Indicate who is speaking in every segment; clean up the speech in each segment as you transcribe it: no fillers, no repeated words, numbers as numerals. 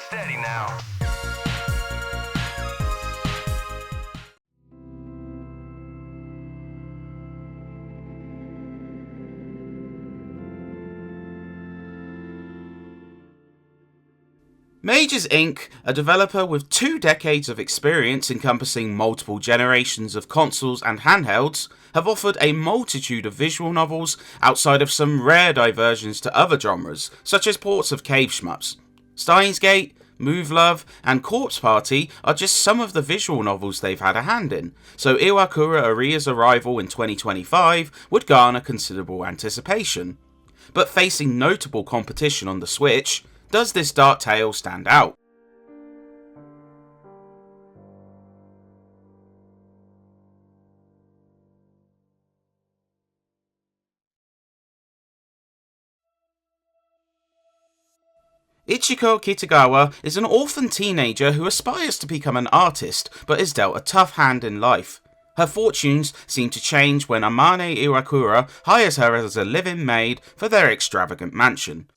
Speaker 1: Steady now.
Speaker 2: Mages Inc., a developer with 2 decades of experience encompassing multiple generations of consoles and handhelds, have offered a multitude of visual novels outside of some rare diversions to other genres, such as ports of cave shmups. Steins Gate, Move Love, and Corpse Party are just some of the visual novels they've had a hand in, so Iwakura Aria's arrival in 2025 would garner considerable anticipation. But facing notable competition on the Switch, does this dark tale stand out? Ichiko Kitagawa is an orphan teenager who aspires to become an artist, but is dealt a tough hand in life. Her fortunes seem to change when Amane Iwakura hires her as a live-in maid for their extravagant mansion.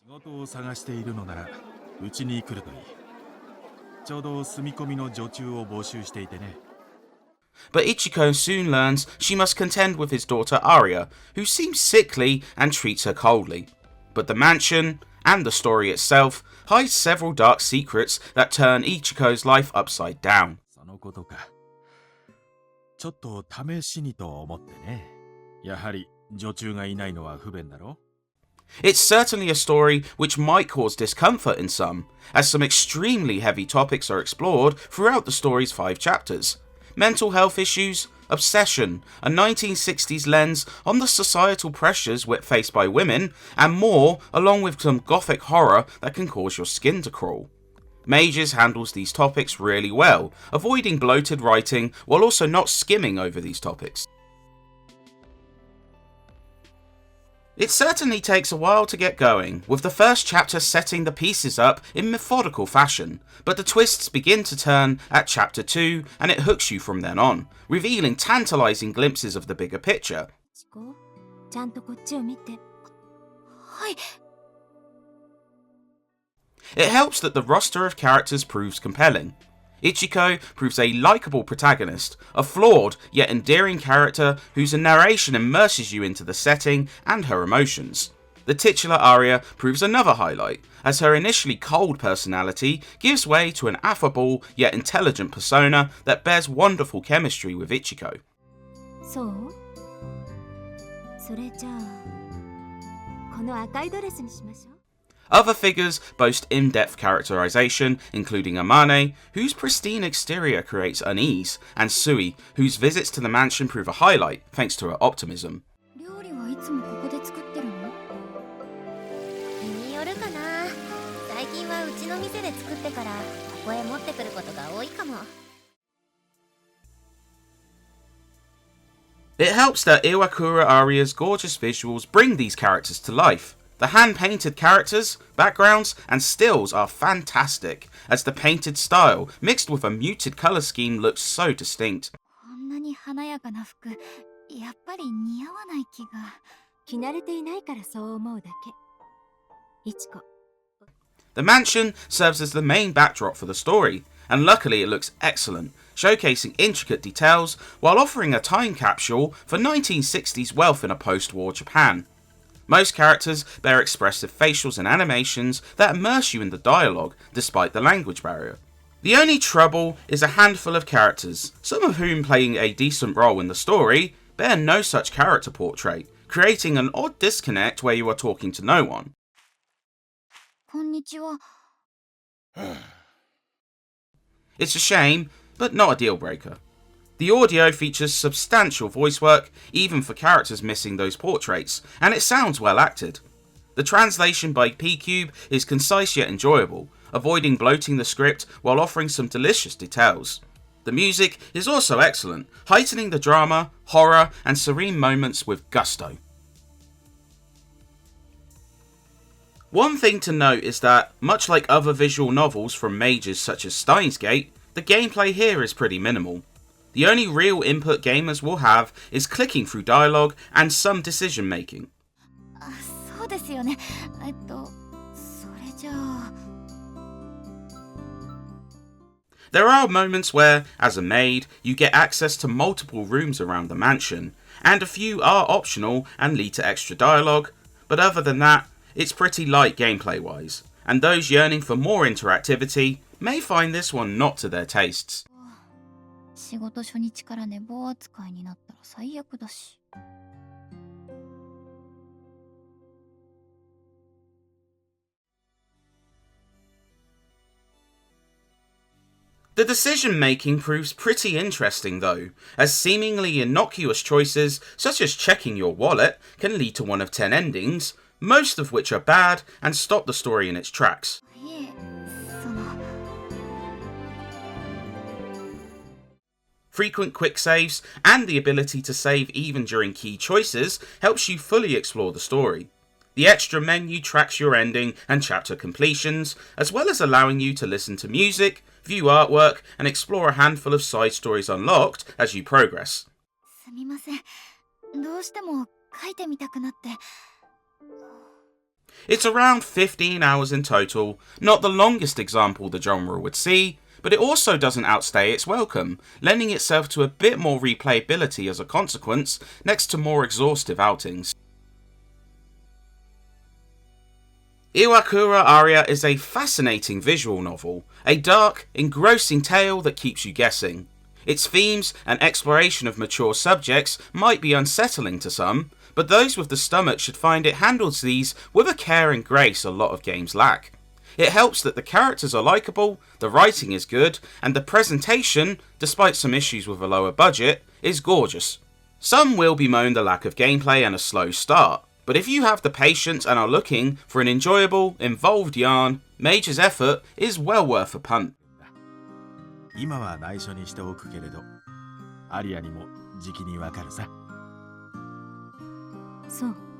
Speaker 2: But Ichiko soon learns she must contend with his daughter Aria, who seems sickly and treats her coldly. But the mansion, and the story itself, hides several dark secrets that turn Ichiko's life upside down. It's certainly a story which might cause discomfort in some, as some extremely heavy topics are explored throughout the story's 5 chapters. Mental health issues, obsession, a 1960s lens on the societal pressures faced by women, and more, along with some gothic horror that can cause your skin to crawl. Mages handles these topics really well, avoiding bloated writing while also not skimming over these topics. It certainly takes a while to get going, with the first chapter setting the pieces up in methodical fashion, but the twists begin to turn at chapter 2 and it hooks you from then on, revealing tantalising glimpses of the bigger picture. It helps that the roster of characters proves compelling. Ichiko proves a likeable protagonist, a flawed yet endearing character whose narration immerses you into the setting and her emotions. The titular Aria proves another highlight, as her initially cold personality gives way to an affable yet intelligent persona that bears wonderful chemistry with Ichiko. Other figures boast in-depth characterization, including Amane, whose pristine exterior creates unease, and Sui, whose visits to the mansion prove a highlight thanks to her optimism. It helps that Iwakura Aria's gorgeous visuals bring these characters to life. The hand-painted characters, backgrounds, and stills are fantastic, as the painted style, mixed with a muted colour scheme, looks so distinct. The mansion serves as the main backdrop for the story, and luckily it looks excellent, showcasing intricate details while offering a time capsule for 1960s wealth in a post-war Japan. Most characters bear expressive facials and animations that immerse you in the dialogue, despite the language barrier. The only trouble is a handful of characters, some of whom playing a decent role in the story, bear no such character portrait, creating an odd disconnect where you are talking to no one. It's a shame, but not a deal breaker. The audio features substantial voice work, even for characters missing those portraits, and it sounds well acted. The translation by P-Cube is concise yet enjoyable, avoiding bloating the script while offering some delicious details. The music is also excellent, heightening the drama, horror, and serene moments with gusto. One thing to note is that, much like other visual novels from mages such as Steins Gate, the gameplay here is pretty minimal. The only real input gamers will have is clicking through dialogue and some decision making. There are moments where, as a maid, you get access to multiple rooms around the mansion, and a few are optional and lead to extra dialogue, but other than that, it's pretty light gameplay wise, and those yearning for more interactivity may find this one not to their tastes.
Speaker 1: 仕事初日から寝坊扱いになったら最悪だし。
Speaker 2: The decision making proves pretty interesting though, as seemingly innocuous choices such as checking your wallet can lead to one of 10 endings, most of which are bad and stop the story in its tracks.
Speaker 1: いえ、その。
Speaker 2: Frequent quick saves and the ability to save even during key choices helps you fully explore the story. The extra menu tracks your ending and chapter completions, as well as allowing you to listen to music, view artwork, and explore a handful of side stories unlocked as you progress.
Speaker 1: すみません。どうしても書いてみたくなって。
Speaker 2: It's around 15 hours in total, not the longest example the genre would see, but it also doesn't outstay its welcome, lending itself to a bit more replayability as a consequence, next to more exhaustive outings. Iwakura Aria is a fascinating visual novel, a dark, engrossing tale that keeps you guessing. Its themes and exploration of mature subjects might be unsettling to some, but those with the stomach should find it handles these with a care and grace a lot of games lack. It helps that the characters are likeable, the writing is good, and the presentation, despite some issues with a lower budget, is gorgeous. Some will bemoan the lack of gameplay and a slow start, but if you have the patience and are looking for an enjoyable, involved yarn, Mage's effort is well worth a punt.
Speaker 3: 今は内緒にしておくけれど、アリアにもじきにわかるさ。
Speaker 1: そう。